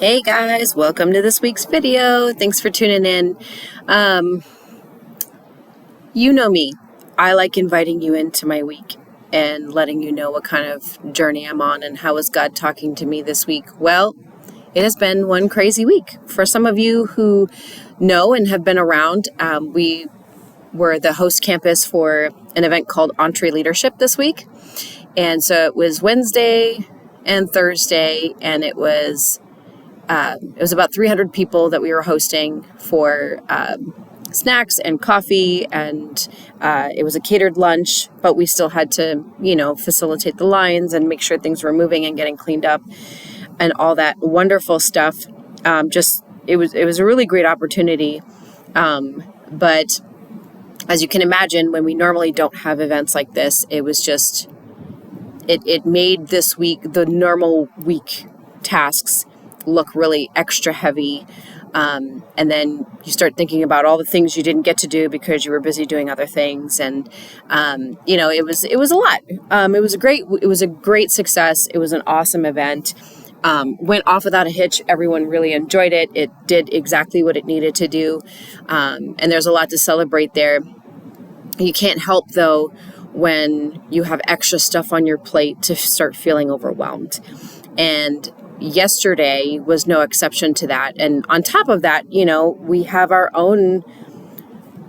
Hey guys, welcome to this week's video. Thanks for tuning in. You know me. I like inviting you into my week and letting you know what kind of journey I'm on and how is God talking to me this week. Well, it has been one crazy week. For some of you who know and have been around, we were the host campus for an event called Entre Leadership this week. And so it was Wednesday and Thursday, and it was about 300 people that we were hosting for snacks and coffee, and it was a catered lunch, but we still had to, facilitate the lines and make sure things were moving and getting cleaned up and all that wonderful stuff. It was a really great opportunity. But as you can imagine, when we normally don't have events like this, it was just, it made this week, the normal week tasks, look really extra heavy. And then you start thinking about all the things you didn't get to do because you were busy doing other things. And, it was a lot. It was a great success. It was an awesome event. Went off without a hitch. Everyone really enjoyed it. It did exactly what it needed to do. And there's a lot to celebrate there. You can't help, though, when you have extra stuff on your plate, to start feeling overwhelmed. And yesterday was no exception to that. And on top of that, we have our own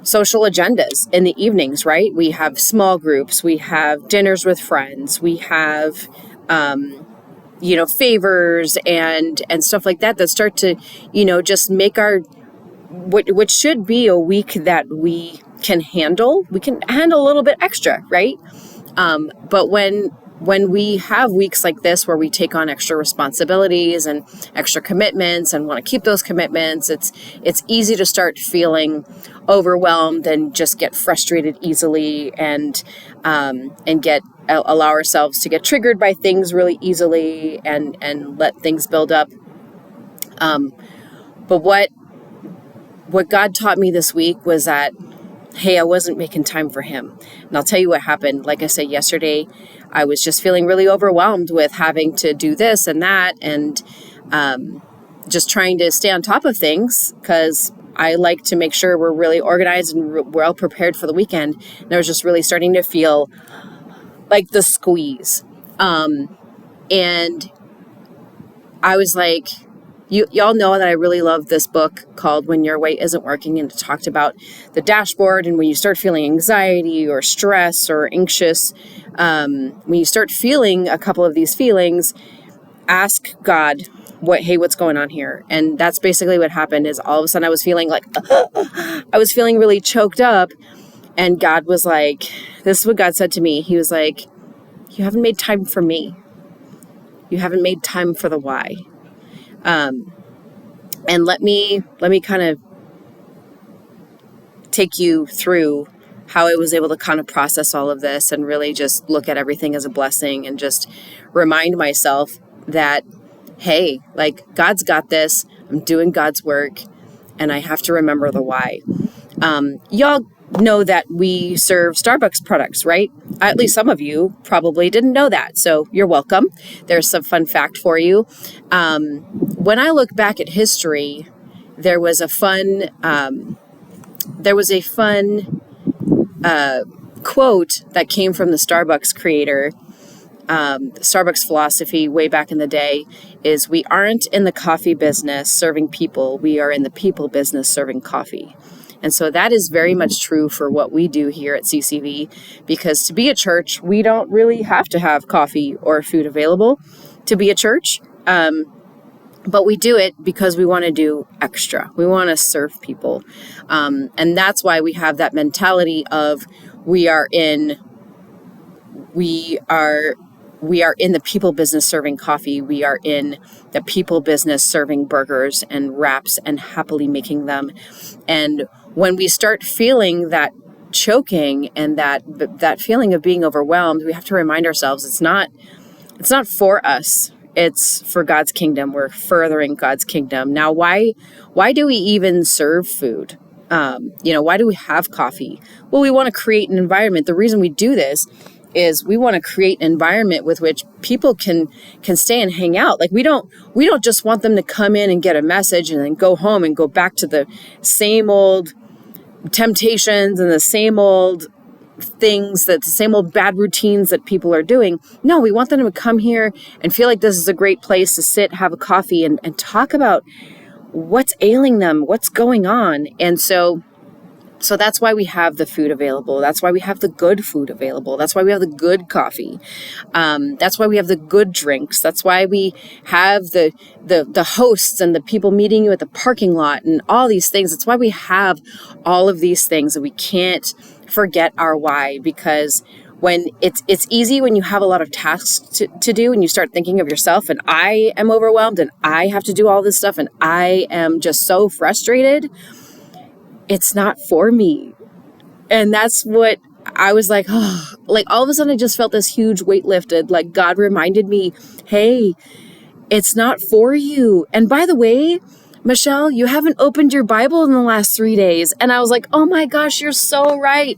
social agendas in the evenings, right? We have small groups, we have dinners with friends, we have, favors and stuff like that start to, just make our, what should be a week that we can handle a little bit extra, right? But when we have weeks like this where we take on extra responsibilities and extra commitments and want to keep those commitments, it's easy to start feeling overwhelmed and just get frustrated easily and allow ourselves to get triggered by things really easily and let things build up. But what God taught me this week was that, hey, I wasn't making time for him. And I'll tell you what happened. Like I said yesterday, I was just feeling really overwhelmed with having to do this and that and just trying to stay on top of things because I like to make sure we're really organized and well prepared for the weekend. And I was just really starting to feel like the squeeze. And I was like, y'all know that I really love this book called When Your Way Isn't Working, and it talked about the dashboard, and when you start feeling anxiety or stress or anxious, when you start feeling a couple of these feelings, ask God, what's going on here? And that's basically what happened. Is all of a sudden I was feeling like, I was feeling really choked up, and God was like, this is what God said to me. He was like, you haven't made time for me. You haven't made time for the why. And let me kind of take you through how I was able to kind of process all of this and really just look at everything as a blessing and just remind myself that, hey, like God's got this, I'm doing God's work, and I have to remember the why. Y'all know that we serve Starbucks products, right? At least some of you probably didn't know that. So you're welcome. There's some fun fact for you. When I look back at history, there was a fun quote that came from the Starbucks creator. The Starbucks philosophy way back in the day is, we aren't in the coffee business serving people. We are in the people business serving coffee. And so that is very much true for what we do here at CCV, because to be a church, we don't really have to have coffee or food available to be a church. But we do it because we want to do extra. We want to serve people. And that's why we have that mentality of we are in the people business serving coffee. We are in the people business serving burgers and wraps and happily making them. And when we start feeling that choking and that feeling of being overwhelmed, we have to remind ourselves it's not for us. It's for God's kingdom. We're furthering God's kingdom. Now, why do we even serve food? Why do we have coffee? Well, we want to create an environment. The reason we do this is we want to create an environment with which people can stay and hang out. Like we don't just want them to come in and get a message and then go home and go back to the same old temptations and the same old things, that the same old bad routines that people are doing. No, we want them to come here and feel like this is a great place to sit, have a coffee, and talk about what's ailing them, what's going on. And so that's why we have the food available. That's why we have the good food available. That's why we have the good coffee. That's why we have the good drinks. That's why we have the hosts and the people meeting you at the parking lot and all these things. That's why we have all of these things, and we can't forget our why, because when it's easy when you have a lot of tasks to do and you start thinking of yourself, and I am overwhelmed and I have to do all this stuff and I am just so frustrated. It's not for me. And that's what I was like, oh, like all of a sudden I just felt this huge weight lifted. Like God reminded me, hey, it's not for you. And by the way, Michelle, you haven't opened your Bible in the last 3 days. And I was like, oh my gosh, you're so right.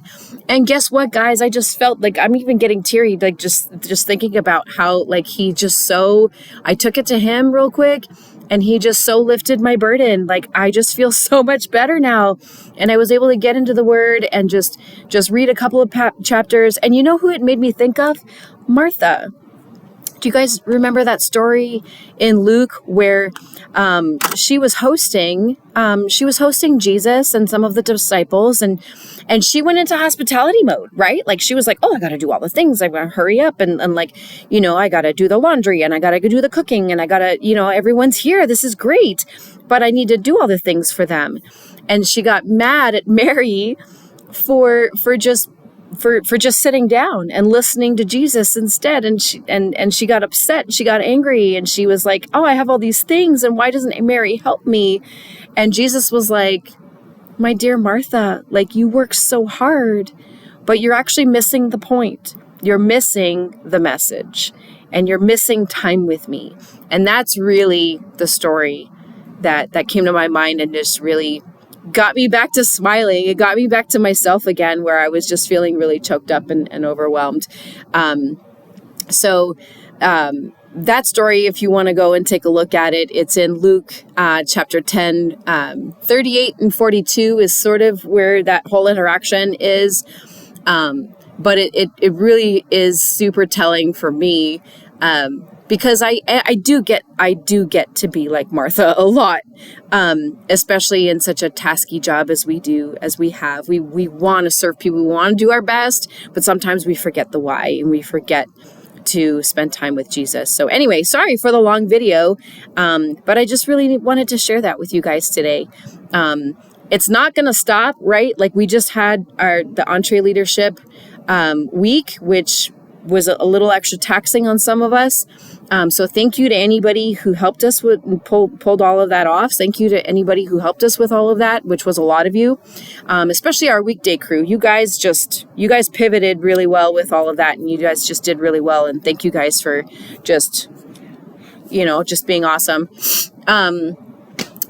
And guess what, guys? I just felt like I'm even getting teary, like just thinking about how like he just so, I took it to him real quick. And he just so lifted my burden. Like, I just feel so much better now. And I was able to get into the Word and just read a couple of chapters. And you know who it made me think of? Martha. Do you guys remember that story in Luke where she was hosting Jesus and some of the disciples, and she went into hospitality mode, right? Like she was like, oh, I got to do all the things. I got to hurry up and like, you know, I got to do the laundry and I got to go do the cooking and I got to, you know, everyone's here. This is great, but I need to do all the things for them. And she got mad at Mary for just sitting down and listening to Jesus instead. And she got upset. She got angry and she was like, oh, I have all these things. And why doesn't Mary help me? And Jesus was like, my dear Martha, like you work so hard, but you're actually missing the point. You're missing the message and you're missing time with me. And that's really the story that came to my mind and just really got me back to smiling. It got me back to myself again, where I was just feeling really choked up and overwhelmed. So that story, if you want to go and take a look at it, it's in Luke chapter 10, 38 and 42 is sort of where that whole interaction is. But it really is super telling for me, because I do get to be like Martha a lot, especially in such a tasky job as we have. We want to serve people, we want to do our best, but sometimes we forget the why and we forget to spend time with Jesus. So anyway, sorry for the long video, but I just really wanted to share that with you guys today. It's not going to stop, right? Like we just had the Entree Leadership week, which was a little extra taxing on some of us. So thank you to anybody who helped us with pulled all of that off. Thank you to anybody who helped us with all of that, which was a lot of you, especially our weekday crew. You guys pivoted really well with all of that, and you guys just did really well. And thank you guys for just being awesome.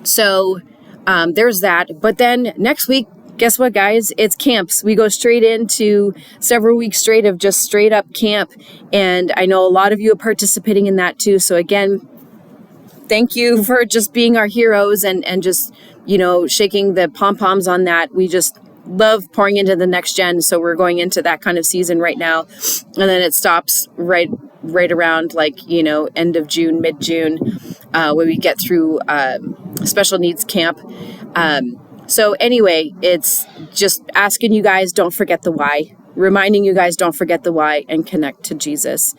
So there's that. But then next week, guess what, guys? It's camps. We go straight into several weeks straight of just straight up camp. And I know a lot of you are participating in that too. So again, thank you for just being our heroes and just, shaking the pom-poms on that. We just love pouring into the next gen. So we're going into that kind of season right now. And then it stops right around end of June, mid-June, when we get through special needs camp. So anyway, it's just asking you guys, don't forget the why, reminding you guys, don't forget the why, and connect to Jesus,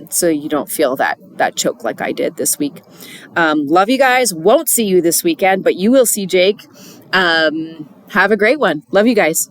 so you don't feel that choke like I did this week. Love you guys. Won't see you this weekend, but you will see Jake. Have a great one. Love you guys.